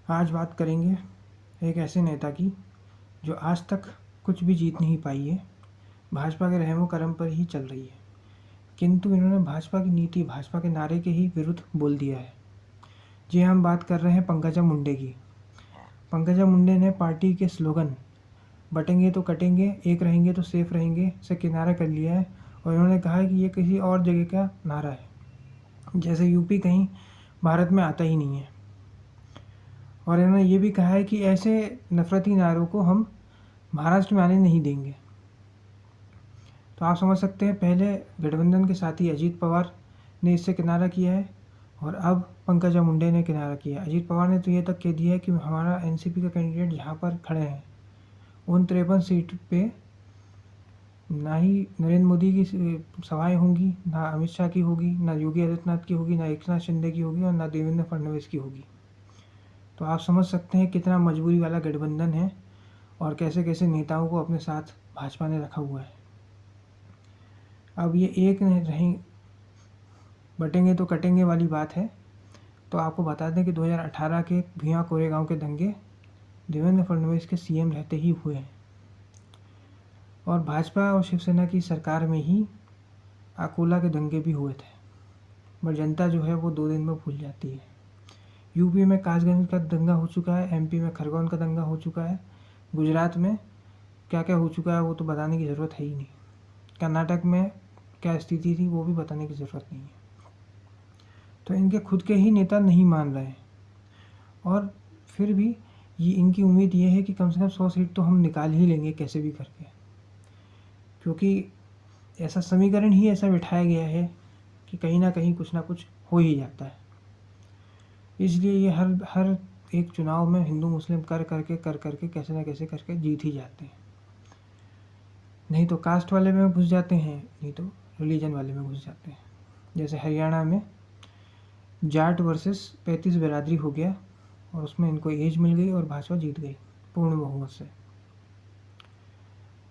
आज बात करेंगे एक ऐसे नेता की जो आज तक कुछ भी जीत नहीं पाई है, भाजपा के रहमो करम पर ही चल रही है, किंतु इन्होंने भाजपा की नीति, भाजपा के नारे के ही विरुद्ध बोल दिया है। जी, हम बात कर रहे हैं पंकजा मुंडे की। पंकजा मुंडे ने पार्टी के स्लोगन बटेंगे तो कटेंगे, एक रहेंगे तो सेफ रहेंगे से किनारा कर लिया है और इन्होंने कहा है कि ये किसी और जगह का नारा है, जैसे यूपी कहीं भारत में आता ही नहीं है। और इन्होंने ये भी कहा है कि ऐसे नफरती नारों को हम महाराष्ट्र में आने नहीं देंगे। तो आप समझ सकते हैं, पहले गठबंधन के साथी अजीत पवार ने इससे किनारा किया है और अब पंकजा मुंडे ने किनारा किया है। अजीत पवार ने तो ये तक कह दिया है कि हमारा एनसीपी का कैंडिडेट जहाँ पर खड़े हैं उन 53 सीट पे ना ही नरेंद्र मोदी की सभाएं होंगी, ना अमित शाह की होगी, ना योगी आदित्यनाथ की होगी, ना एकनाथ शिंदे की होगी और ना देवेंद्र फडणवीस की होगी। तो आप समझ सकते हैं कितना मजबूरी वाला गठबंधन है और कैसे कैसे नेताओं को अपने साथ भाजपा ने रखा हुआ है। अब ये एक नहीं बटेंगे तो कटेंगे वाली बात है, तो आपको बता दें कि 2018 के भुया कोरेगांव के दंगे देवेंद्र फडणवीस के सीएम रहते ही हुए हैं और भाजपा और शिवसेना की सरकार में ही अकोला के दंगे भी हुए थे, पर जनता जो है वो 2 दिन में भूल जाती है। यूपी में कासगंज का दंगा हो चुका है, एमपी में खरगोन का दंगा हो चुका है, गुजरात में क्या क्या हो चुका है वो तो बताने की ज़रूरत है ही नहीं, कर्नाटक में क्या स्थिति थी वो भी बताने की ज़रूरत नहीं है। तो इनके खुद के ही नेता नहीं मान रहे हैं और फिर भी ये इनकी उम्मीद ये है कि कम से कम 100 सीट तो हम निकाल ही लेंगे कैसे भी करके, क्योंकि ऐसा समीकरण ही ऐसा बिठाया गया है कि कहीं ना कहीं कुछ ना कुछ हो ही जाता है। इसलिए ये हर एक चुनाव में हिंदू मुस्लिम कर करके कैसे ना कैसे करके जीत ही जाते हैं। नहीं तो कास्ट वाले में घुस जाते हैं, नहीं तो रिलीजन वाले में घुस जाते हैं। जैसे हरियाणा में जाट वर्सेस 35 बिरादरी हो गया और उसमें इनको एज मिल गई और भाजपा जीत गई पूर्ण बहुमत से।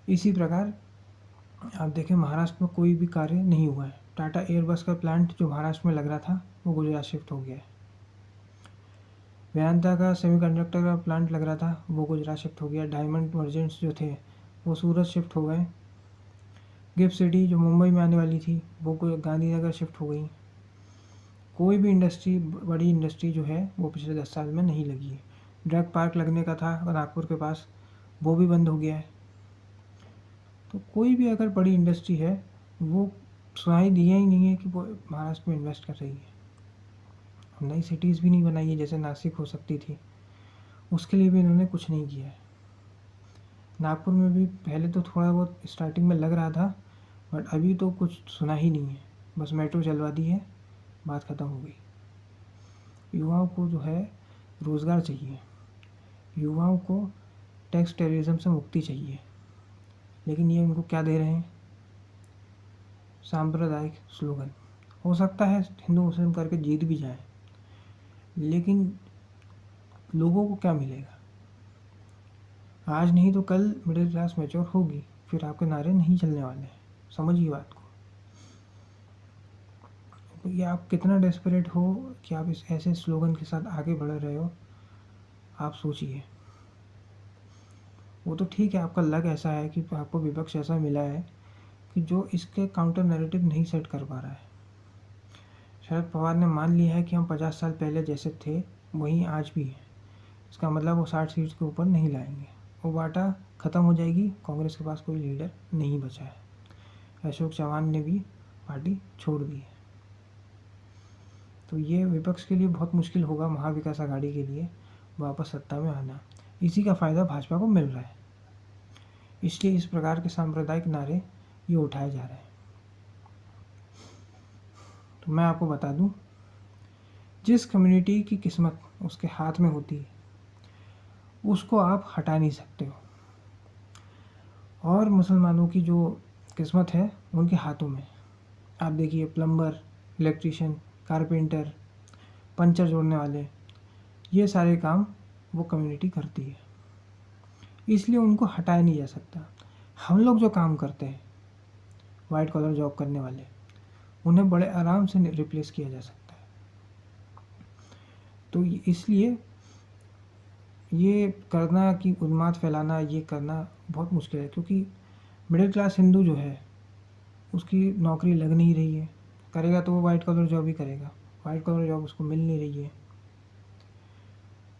इसी प्रकार आप देखें महाराष्ट्र में कोई भी कार्य नहीं हुआ है। टाटा एयरबस का प्लांट जो महाराष्ट्र में लग रहा था वो गुजरात शिफ्ट हो गया है। वेदांता का सेमीकंडक्टर का प्लांट लग रहा था वो गुजरात शिफ्ट हो गया। डायमंड मर्जेंट्स जो थे वो सूरत शिफ्ट हो गए। गिफ्ट सिटी जो मुंबई में आने वाली थी वो गांधीनगर शिफ्ट हो गई। कोई भी इंडस्ट्री, बड़ी इंडस्ट्री जो है वो पिछले 10 साल में नहीं लगी है। ड्रग पार्क लगने का था नागपुर के पास, वो भी बंद हो गया है। तो कोई भी अगर बड़ी इंडस्ट्री है वो सुनाई दिया ही नहीं है कि वो महाराष्ट्र में इन्वेस्ट कर रही है। नई सिटीज़ भी नहीं बनाई है जैसे नासिक हो सकती थी, उसके लिए भी इन्होंने कुछ नहीं किया है। नागपुर में भी पहले तो थोड़ा बहुत स्टार्टिंग में लग रहा था, बट अभी तो कुछ सुना ही नहीं है। बस मेट्रो चलवा दी है, बात ख़त्म हो गई। युवाओं को जो है रोज़गार चाहिए, युवाओं को टैक्स टेररिज्म से मुक्ति चाहिए, लेकिन ये उनको क्या दे रहे हैं? सांप्रदायिक स्लोगन। हो सकता है हिंदू मुस्लिम करके जीत भी जाए, लेकिन लोगों को क्या मिलेगा? आज नहीं तो कल मिडिल क्लास मैच्योर होगी, फिर आपके नारे नहीं चलने वाले हैं। समझिए बात को। तो ये आप कितना डेस्परेट हो कि आप इस ऐसे स्लोगन के साथ आगे बढ़ रहे हो, आप सोचिए। वो तो ठीक है, आपका लग ऐसा है कि आपको विपक्ष ऐसा मिला है कि जो इसके काउंटर नैरेटिव नहीं सेट कर पा रहा है। शरद पवार ने मान लिया है कि हम 50 साल पहले जैसे थे वहीं आज भी हैं। इसका मतलब वो 60 सीट के ऊपर नहीं लाएंगे। वो बाटा ख़त्म हो जाएगी, कांग्रेस के पास कोई लीडर नहीं बचा है। अशोक चव्हाण ने भी पार्टी छोड़ दी है। तो ये विपक्ष के लिए बहुत मुश्किल होगा, महाविकास आघाड़ी के लिए वापस सत्ता में आना। इसी का फ़ायदा भाजपा को मिल रहा है, इसलिए इस प्रकार के सांप्रदायिक नारे ये उठाए जा रहे हैं। तो मैं आपको बता दूं, जिस कम्युनिटी की किस्मत उसके हाथ में होती है उसको आप हटा नहीं सकते हो, और मुसलमानों की जो किस्मत है उनके हाथों में। आप देखिए, प्लम्बर, इलेक्ट्रीशियन, कारपेंटर, पंचर जोड़ने वाले, ये सारे काम वो कम्युनिटी करती है, इसलिए उनको हटाया नहीं जा सकता। हम लोग जो काम करते हैं, वाइट कॉलर जॉब करने वाले, उन्हें बड़े आराम से रिप्लेस किया जा सकता है। तो इसलिए ये करना कि उन्माद फैलाना, ये करना बहुत मुश्किल है, क्योंकि मिडिल क्लास हिंदू जो है उसकी नौकरी लग नहीं रही है। करेगा तो वो वाइट कॉलर जॉब ही करेगा, वाइट कॉलर जॉब उसको मिल नहीं रही है।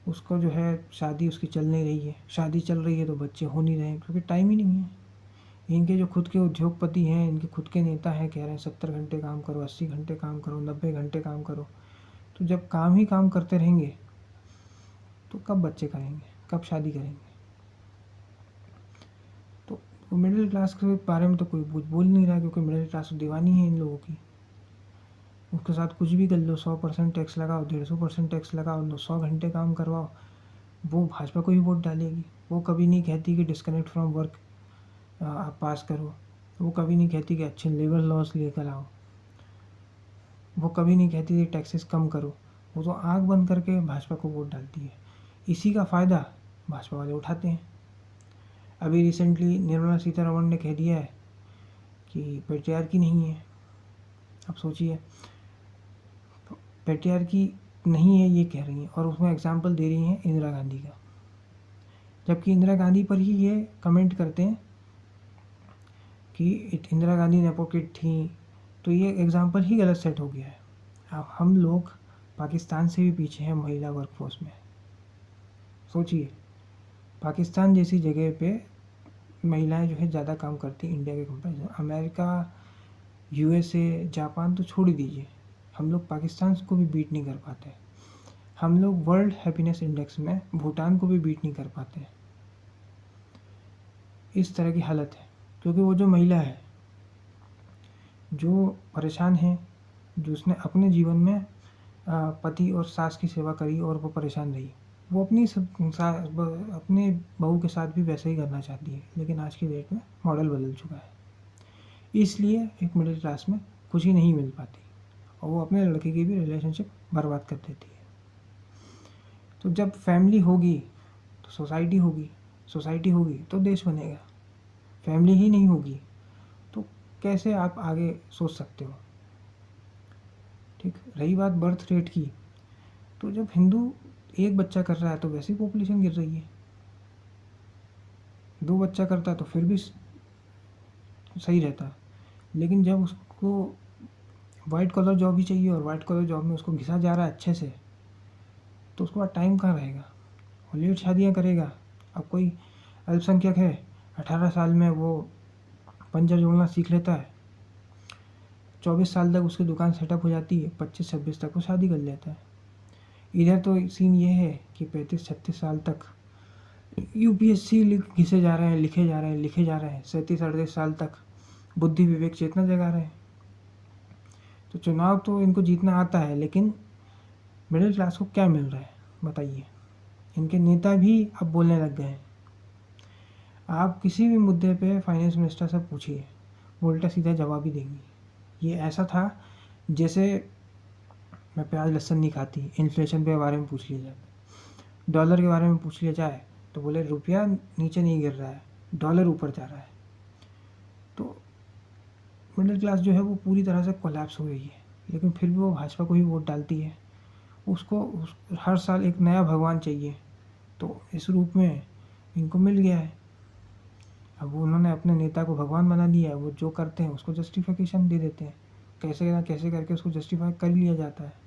उसको जो है शादी उसकी चल नहीं रही है, शादी चल रही है तो बच्चे हो नहीं रहे हैं, क्योंकि टाइम ही नहीं है। इनके जो खुद के उद्योगपति हैं, इनके खुद के नेता हैं, कह रहे हैं 70 घंटे काम करो, 80 घंटे काम करो, 90 घंटे काम करो। तो जब काम ही काम करते रहेंगे तो कब बच्चे करेंगे, कब शादी करेंगे? तो मिडिल क्लास के बारे में तो कोई कुछ बोल नहीं रहा, क्योंकि मिडिल क्लास तो दीवानी है इन लोगों की। उसके साथ कुछ भी कर लो, 100% टैक्स लगाओ, 150% टैक्स लगाओ, 100 घंटे काम करवाओ, वो भाजपा को ही वोट डालेगी। वो कभी नहीं कहती कि डिस्कनेक्ट फ्रॉम वर्क आप पास करो, वो कभी नहीं कहती कि अच्छे लेबर लॉज लेकर आओ, वो कभी नहीं कहती कि टैक्सेस कम करो। वो तो आँख बंद करके भाजपा को वोट डालती है। इसी का फ़ायदा भाजपा वाले उठाते हैं। अभी रिसेंटली निर्मला सीतारमण ने कह दिया है कि पेट्रियार्की नहीं है। अब सोचिए, पेट्रियार्की नहीं है ये कह रही हैं, और उसमें एग्जाम्पल दे रही हैं इंदिरा गांधी का, जबकि इंदिरा गांधी पर ही ये कमेंट करते हैं कि इंदिरा गांधी नेपोकिड थी। तो ये एग्जाम्पल ही गलत सेट हो गया है। अब हम लोग पाकिस्तान से भी पीछे हैं महिला वर्कफोर्स में। सोचिए, पाकिस्तान जैसी जगह पे महिलाएं जो है ज़्यादा काम करती हैं इंडिया के कंपेरिजन। अमेरिका, यूएसए, जापान तो छोड़ ही दीजिए, हम लोग पाकिस्तान को भी बीट नहीं कर पाते। हम लोग वर्ल्ड हैप्पीनेस इंडेक्स में भूटान को भी बीट नहीं कर पाते। इस तरह की हालत है, क्योंकि वो जो महिला है जो परेशान है, जो उसने अपने जीवन में पति और सास की सेवा करी और वो परेशान रही, वो अपने बहू के साथ भी वैसे ही करना चाहती है। लेकिन आज की डेट में मॉडल बदल चुका है, इसलिए एक मिडिल क्लास में खुशी नहीं मिल पाती और वो अपने लड़के की भी रिलेशनशिप बर्बाद कर देती है। तो जब फैमिली होगी तो सोसाइटी होगी, सोसाइटी होगी तो देश बनेगा। फैमिली ही नहीं होगी तो कैसे आप आगे सोच सकते हो? ठीक। रही बात बर्थ रेट की, तो जब हिंदू एक बच्चा कर रहा है तो वैसे ही पॉपुलेशन गिर रही है। 2 बच्चा करता है तो फिर भी सही रहता, लेकिन जब उसको वाइट कॉलर जॉब ही चाहिए और वाइट कॉलर जॉब में उसको घिसा जा रहा है अच्छे से, तो उसके बाद टाइम कहाँ रहेगा? वो लेट शादियाँ करेगा। अब कोई अल्पसंख्यक है, 18 साल में वो पंजा जोड़ना सीख लेता है, 24 साल तक उसकी दुकान सेटअप हो जाती है, 25-26 तक वो शादी कर लेता है। इधर तो सीन ये है कि 35-36 साल तक यूपीएससी घिसे जा रहे हैं, लिखे जा रहे हैं, लिखे जा रहे हैं, 37-38 साल तक बुद्धि विवेक चेतना जगा रहे हैं। तो चुनाव तो इनको जीतना आता है, लेकिन मिडिल क्लास को क्या मिल रहा है बताइए? इनके नेता भी अब बोलने लग गए हैं। आप किसी भी मुद्दे पे फाइनेंस मिनिस्टर से पूछिए, वो उल्टा सीधा जवाब ही देंगी। ये ऐसा था जैसे मैं प्याज लहसुन नहीं खाती, इन्फ्लेशन के बारे में पूछ लिया जाए, डॉलर के बारे में पूछ लिया जाए तो बोले रुपया नीचे नहीं गिर रहा है, डॉलर ऊपर जा रहा है। तो मिडिल क्लास जो है वो पूरी तरह से कोलैप्स हो गई है, लेकिन फिर भी वो भाजपा को ही वोट डालती है। उसको हर साल एक नया भगवान चाहिए, तो इस रूप में इनको मिल गया है। अब उन्होंने अपने नेता को भगवान बना दिया है, वो जो करते हैं उसको जस्टिफिकेशन दे देते हैं, कैसे ना कैसे करके उसको जस्टिफाई कर लिया जाता है।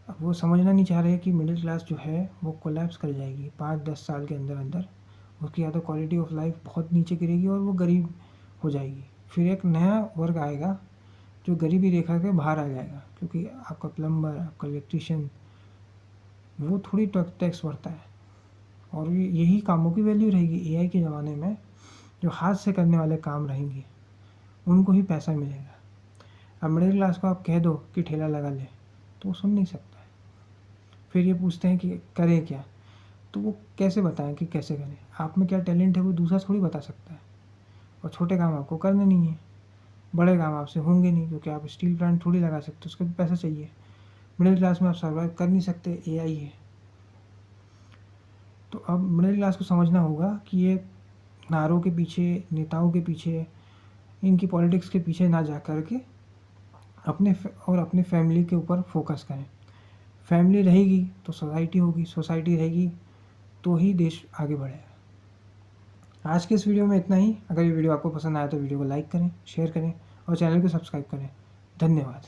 अब वो समझना नहीं चाह रहे कि मिडिल क्लास जो है वो कोलैप्स कर जाएगी 5-10 साल के अंदर अंदर। उसकी या तो क्वालिटी ऑफ लाइफ बहुत नीचे गिरेगी और वो गरीब हो जाएगी। फिर एक नया वर्ग आएगा जो गरीबी रेखा के बाहर आ जाएगा, क्योंकि आपका प्लम्बर, आपका इलेक्ट्रीशियन, वो थोड़ी टैक्स भरता है और यही कामों की वैल्यू रहेगी। एआई के ज़माने में जो हाथ से करने वाले काम रहेंगे उनको ही पैसा मिलेगा। अब मिडिल क्लास को आप कह दो कि ठेला लगा ले तो वो सुन नहीं सकता है। फिर ये पूछते हैं कि करें क्या, तो वो कैसे बताएं कि कैसे करें? आप में क्या टैलेंट है वो दूसरा थोड़ी बता सकता है। और छोटे काम आपको करने नहीं है, बड़े काम आपसे होंगे नहीं, क्योंकि आप स्टील प्लांट थोड़ी लगा सकते, उसके भी पैसा चाहिए। मिडिल क्लास में आप सर्वाइव कर नहीं सकते, एआई है। तो अब मिडिल क्लास को समझना होगा कि ये नारों के पीछे, नेताओं के पीछे, इनकी पॉलिटिक्स के पीछे ना जा कर के अपने फैमिली के ऊपर फोकस करें। फैमिली रहेगी तो सोसाइटी होगी, सोसाइटी रहेगी तो ही देश आगे बढ़ेगा। आज के इस वीडियो में इतना ही। अगर ये वीडियो आपको पसंद आया तो वीडियो को लाइक करें, शेयर करें और चैनल को सब्सक्राइब करें। धन्यवाद।